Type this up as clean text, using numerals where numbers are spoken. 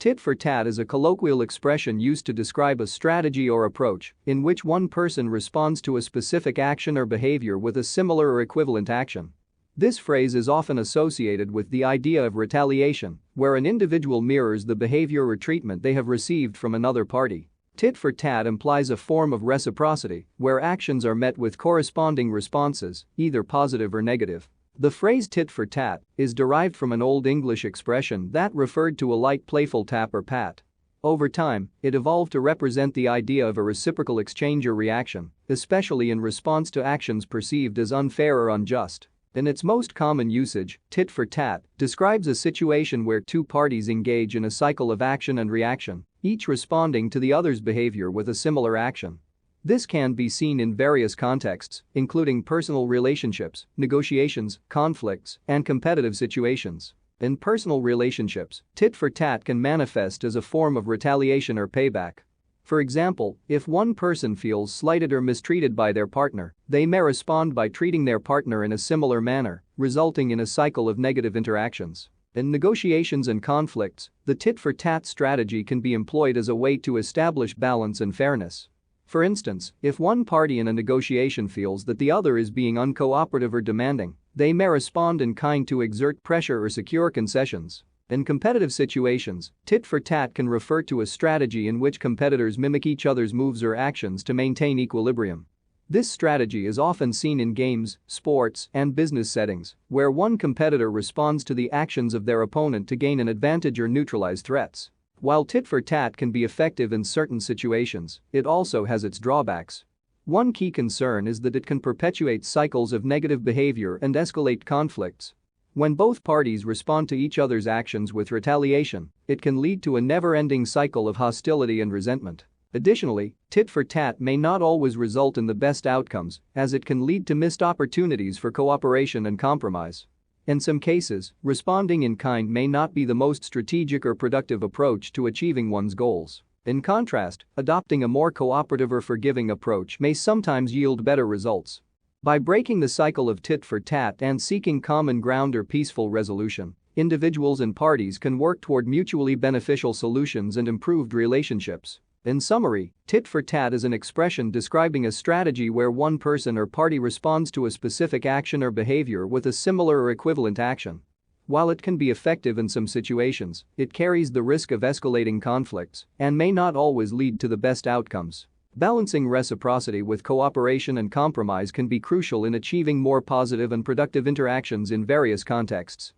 Tit for tat is a colloquial expression used to describe a strategy or approach in which one person responds to a specific action or behavior with a similar or equivalent action. This phrase is often associated with the idea of retaliation, where an individual mirrors the behavior or treatment they have received from another party. Tit for tat implies a form of reciprocity, where actions are met with corresponding responses, either positive or negative. The phrase tit for tat is derived from an Old English expression that referred to a light playful tap or pat. Over time, it evolved to represent the idea of a reciprocal exchange or reaction, especially in response to actions perceived as unfair or unjust. In its most common usage, tit for tat describes a situation where two parties engage in a cycle of action and reaction, each responding to the other's behavior with a similar action. This can be seen in various contexts, including personal relationships, negotiations, conflicts, and competitive situations. In personal relationships, tit for tat can manifest as a form of retaliation or payback. For example, if one person feels slighted or mistreated by their partner, they may respond by treating their partner in a similar manner, resulting in a cycle of negative interactions. In negotiations and conflicts, the tit for tat strategy can be employed as a way to establish balance and fairness. For instance, if one party in a negotiation feels that the other is being uncooperative or demanding, they may respond in kind to exert pressure or secure concessions. In competitive situations, tit for tat can refer to a strategy in which competitors mimic each other's moves or actions to maintain equilibrium. This strategy is often seen in games, sports, and business settings, where one competitor responds to the actions of their opponent to gain an advantage or neutralize threats. While tit for tat can be effective in certain situations, it also has its drawbacks. One key concern is that it can perpetuate cycles of negative behavior and escalate conflicts. When both parties respond to each other's actions with retaliation, it can lead to a never-ending cycle of hostility and resentment. Additionally, tit for tat may not always result in the best outcomes, as it can lead to missed opportunities for cooperation and compromise. In some cases, responding in kind may not be the most strategic or productive approach to achieving one's goals. In contrast, adopting a more cooperative or forgiving approach may sometimes yield better results. By breaking the cycle of tit for tat and seeking common ground or peaceful resolution, individuals and parties can work toward mutually beneficial solutions and improved relationships. In summary, tit for tat is an expression describing a strategy where one person or party responds to a specific action or behavior with a similar or equivalent action. While it can be effective in some situations, it carries the risk of escalating conflicts and may not always lead to the best outcomes. Balancing reciprocity with cooperation and compromise can be crucial in achieving more positive and productive interactions in various contexts.